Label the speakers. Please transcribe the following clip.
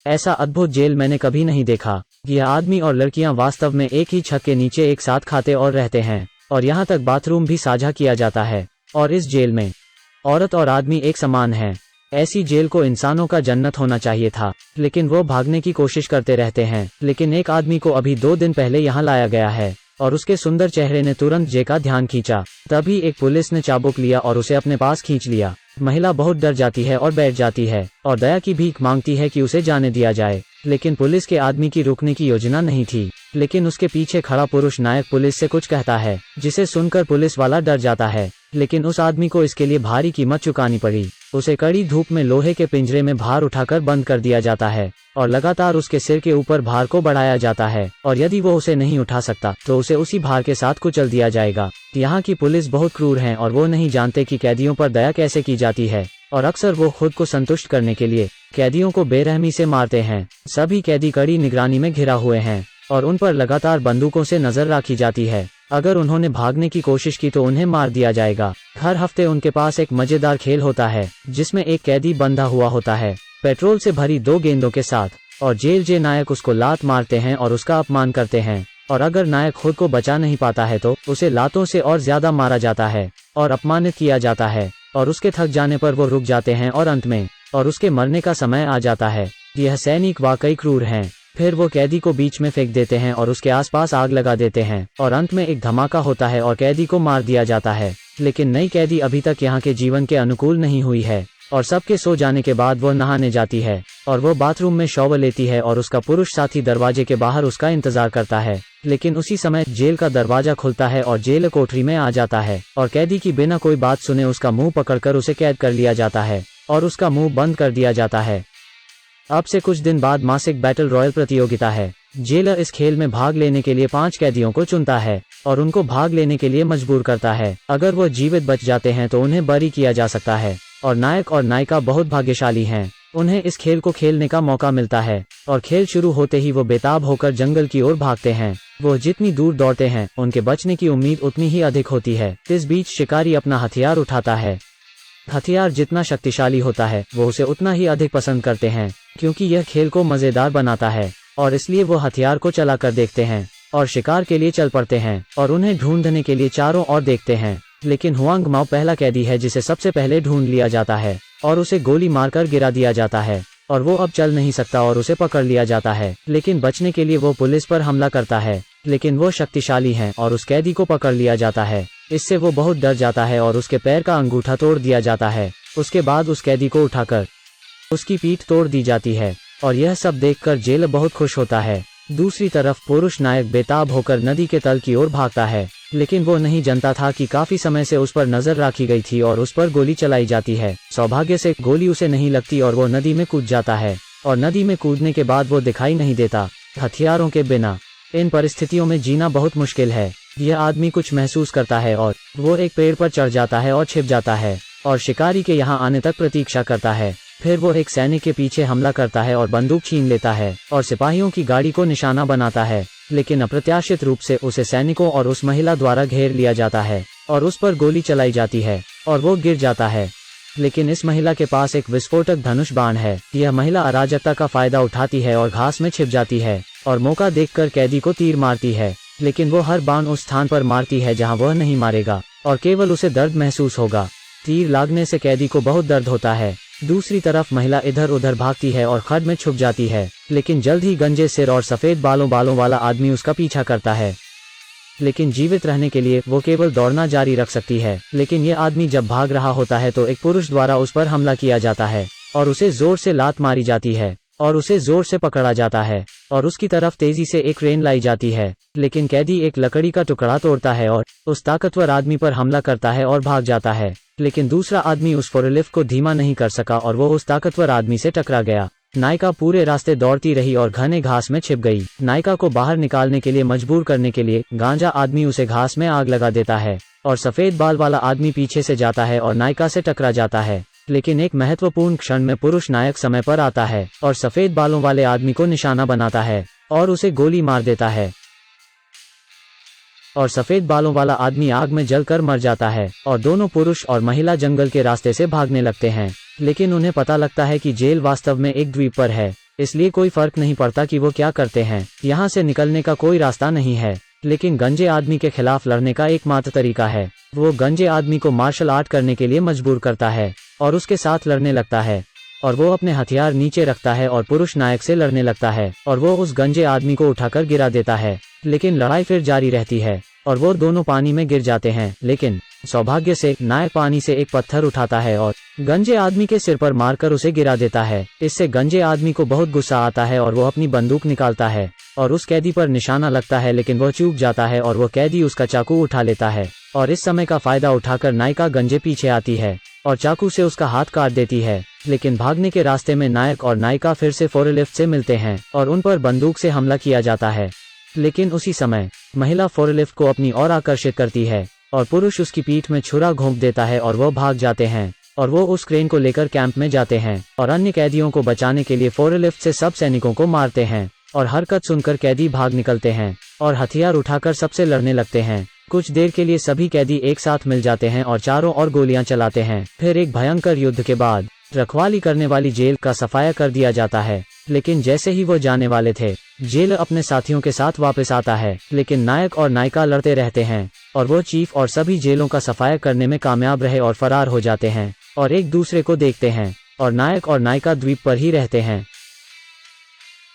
Speaker 1: ऐसा अद्भुत जेल मैंने कभी नहीं देखा। यह आदमी और लड़कियां वास्तव में एक ही छत के नीचे एक साथ खाते और रहते हैं, और यहाँ तक बाथरूम भी साझा किया जाता है। और इस जेल में औरत और आदमी एक समान हैं। ऐसी जेल को इंसानों का जन्नत होना चाहिए था, लेकिन वो भागने की कोशिश करते रहते हैं। लेकिन एक आदमी को अभी 2 दिन पहले यहाँ लाया गया है, और उसके सुंदर चेहरे ने तुरंत जे का ध्यान खींचा। तभी एक पुलिस ने चाबुक लिया और उसे अपने पास खींच लिया। महिला बहुत डर जाती है और बैठ जाती है और दया की भीख मांगती है कि उसे जाने दिया जाए। लेकिन पुलिस के आदमी की रुकने की योजना नहीं थी। लेकिन उसके पीछे खड़ा पुरुष नायक पुलिस से कुछ कहता है, जिसे सुनकर पुलिस वाला डर जाता है। लेकिन उस आदमी को इसके लिए भारी कीमत चुकानी पड़ी। उसे कड़ी धूप में लोहे के पिंजरे में भार उठाकर बंद कर दिया जाता है और लगातार उसके सिर के ऊपर भार को बढ़ाया जाता है, और यदि वो उसे नहीं उठा सकता तो उसे उसी भार के साथ कुचल दिया जाएगा। यहाँ की पुलिस बहुत क्रूर है और वो नहीं जानते कि कैदियों पर दया कैसे की जाती है, और अक्सर वो खुद को संतुष्ट करने के लिए कैदियों को बेरहमी से मारते हैं। सभी कैदी कड़ी निगरानी में घिरा हुए हैं और उन पर लगातार बंदूकों से नजर रखी जाती है। अगर उन्होंने भागने की कोशिश की तो उन्हें मार दिया जाएगा। हर हफ्ते उनके पास एक मजेदार खेल होता है, जिसमें एक कैदी बंधा हुआ होता है पेट्रोल से भरी 2 गेंदों के साथ, और जे नायक उसको लात मारते हैं और उसका अपमान करते हैं। और अगर नायक खुद को बचा नहीं पाता है तो उसे लातों से और ज्यादा मारा जाता है और अपमानित किया जाता है, और उसके थक जाने पर वो रुक जाते हैं और अंत में और उसके मरने का समय आ जाता है। यह सैनिक वाकई क्रूर हैं। फिर वो कैदी को बीच में फेंक देते हैं और उसके आसपास आग लगा देते हैं, और अंत में एक धमाका होता है और कैदी को मार दिया जाता है। लेकिन नई कैदी अभी तक यहाँ के जीवन के अनुकूल नहीं हुई है, और सबके सो जाने के बाद वो नहाने जाती है और वो बाथरूम में शॉवर लेती है, और उसका पुरुष साथी दरवाजे के बाहर उसका इंतजार करता है। लेकिन उसी समय जेल का दरवाजा खुलता है और जेल कोठरी में आ जाता है, और कैदी की बिना कोई बात सुने उसका मुंह पकड़कर उसे कैद कर लिया जाता है और उसका मुंह बंद कर दिया जाता है। अब से कुछ दिन बाद मासिक बैटल रॉयल प्रतियोगिता है। जेलर इस खेल में भाग लेने के लिए 5 कैदियों को चुनता है और उनको भाग लेने के लिए मजबूर करता है। अगर वो जीवित बच जाते हैं तो उन्हें बरी किया जा सकता है, और नायक और नायिका बहुत भाग्यशाली हैं। उन्हें इस खेल को खेलने का मौका मिलता है, और खेल शुरू होते ही वो बेताब होकर जंगल की ओर भागते हैं। वो जितनी दूर दौड़ते हैं उनके बचने की उम्मीद उतनी ही अधिक होती है। इस बीच शिकारी अपना हथियार उठाता है। हथियार जितना शक्तिशाली होता है वो उसे उतना ही अधिक पसंद करते हैं, क्योंकि यह खेल को मजेदार बनाता है, और इसलिए वो हथियार को चलाकर देखते हैं और शिकार के लिए चल पड़ते हैं और उन्हें ढूंढने के लिए चारों ओर देखते हैं। लेकिन हुआंग माओ पहला कैदी है जिसे सबसे पहले ढूंढ लिया जाता है और उसे गोली मारकर गिरा दिया जाता है, और वो अब चल नहीं सकता और उसे पकड़ लिया जाता है। लेकिन बचने के लिए वो पुलिस पर हमला करता है, लेकिन वो शक्तिशाली हैं और उस कैदी को पकड़ लिया जाता है। इससे वो बहुत डर जाता है और उसके पैर का अंगूठा तोड़ दिया जाता है। उसके बाद उस कैदी को उठाकर उसकी पीठ तोड़ दी जाती है, और यह सब देखकर जेलर बहुत खुश होता है। दूसरी तरफ पुरुष नायक बेताब होकर नदी के तल की ओर भागता है, लेकिन वो नहीं जानता था कि काफी समय से उस पर नजर रखी गई थी और उस पर गोली चलाई जाती है। सौभाग्य से गोली उसे नहीं लगती और वो नदी में कूद जाता है, और नदी में कूदने के बाद वो दिखाई नहीं देता। हथियारों के बिना इन परिस्थितियों में जीना बहुत मुश्किल है। यह आदमी कुछ महसूस करता है और वो एक पेड़ पर चढ़ जाता है और छिप जाता है और शिकारी के यहाँ आने तक प्रतीक्षा करता है। फिर वो एक सैनिक के पीछे हमला करता है और बंदूक छीन लेता है और सिपाहियों की गाड़ी को निशाना बनाता है, लेकिन अप्रत्याशित रूप से उसे सैनिकों और उस महिला द्वारा घेर लिया जाता है और उस पर गोली चलाई जाती है और वो गिर जाता है। लेकिन इस महिला के पास एक विस्फोटक धनुष बाण है। यह महिला अराजकता का फायदा उठाती है और घास में छिप जाती है और मौका देखकर कैदी को तीर मारती है, लेकिन वो हर बाण उस स्थान पर मारती है जहां वह नहीं मारेगा और केवल उसे दर्द महसूस होगा। तीर लागने से कैदी को बहुत दर्द होता है। दूसरी तरफ महिला इधर उधर भागती है और खड्ड में छुप जाती है, लेकिन जल्द ही गंजे सिर और सफेद बालों वाला आदमी उसका पीछा करता है। लेकिन जीवित रहने के लिए वो केवल दौड़ना जारी रख सकती है। लेकिन ये आदमी जब भाग रहा होता है तो एक पुरुष द्वारा उस पर हमला किया जाता है और उसे जोर से लात मारी जाती है और उसे जोर से पकड़ा जाता है और उसकी तरफ तेजी से एक क्रेन लाई जाती है। लेकिन कैदी एक लकड़ी का टुकड़ा तोड़ता है और उस ताकतवर आदमी पर हमला करता है और भाग जाता है। लेकिन दूसरा आदमी उस फोरलिफ्ट को धीमा नहीं कर सका और वो उस ताकतवर आदमी से टकरा गया। नायिका पूरे रास्ते दौड़ती रही और घने घास में छिप गई। नायिका को बाहर निकालने के लिए मजबूर करने के लिए गांजा आदमी उसे घास में आग लगा देता है और सफेद बाल वाला आदमी पीछे से जाता है और नायिका से टकरा जाता है। लेकिन एक महत्वपूर्ण क्षण में पुरुष नायक समय पर आता है और सफेद बालों वाले आदमी को निशाना बनाता है और उसे गोली मार देता है और सफेद बालों वाला आदमी आग में जलकर मर जाता है और दोनों पुरुष और महिला जंगल के रास्ते से भागने लगते हैं। लेकिन उन्हें पता लगता है कि जेल वास्तव में एक द्वीप पर है इसलिए कोई फर्क नहीं पड़ता कि वो क्या करते हैं। यहाँ से निकलने का कोई रास्ता नहीं है, लेकिन गंजे आदमी के खिलाफ लड़ने का एकमात्र तरीका है। वो गंजे आदमी को मार्शल आर्ट करने के लिए मजबूर करता है और उसके साथ लड़ने लगता है, और वो अपने हथियार नीचे रखता है और पुरुष नायक से लड़ने लगता है, और वो उस गंजे आदमी को उठाकर गिरा देता है। लेकिन लड़ाई फिर जारी रहती है और वो दोनों पानी में गिर जाते हैं। लेकिन सौभाग्य से नायक पानी से एक पत्थर उठाता है और गंजे आदमी के सिर पर मारकर उसे गिरा देता है। इससे गंजे आदमी को बहुत गुस्सा आता है और वो अपनी बंदूक निकालता है और उस कैदी पर निशाना लगता है, लेकिन वह चूक जाता है और वो कैदी उसका चाकू उठा लेता है। और इस समय का फायदा उठाकर नायिका गंजे पीछे आती है और चाकू से उसका हाथ काट देती है। लेकिन भागने के रास्ते में नायक और नायिका फिर से फोरलिफ्ट से मिलते हैं और उन पर बंदूक से हमला किया जाता है। लेकिन उसी समय महिला फोरलिफ्ट को अपनी ओर आकर्षित करती है और पुरुष उसकी पीठ में छुरा घोंप देता है और वो भाग जाते हैं। और वो उस क्रेन को लेकर कैंप में जाते हैं और अन्य कैदियों को बचाने के लिए फोरलिफ्ट से सब सैनिकों को मारते हैं। और हरकत सुनकर कैदी भाग निकलते हैं और हथियार उठाकर सबसे लड़ने लगते हैं। कुछ देर के लिए सभी कैदी एक साथ मिल जाते हैं और चारों ओर गोलियां चलाते हैं। फिर एक भयंकर युद्ध के बाद रखवाली करने वाली जेल का सफाया कर दिया जाता है। लेकिन जैसे ही वो जाने वाले थे, जेल अपने साथियों के साथ वापस आता है, लेकिन नायक और नायिका लड़ते रहते हैं और वो चीफ और सभी जेलों का सफाया करने में कामयाब रहे और फरार हो जाते हैं और एक दूसरे को देखते हैं और नायक और नायिका द्वीप पर ही रहते हैं।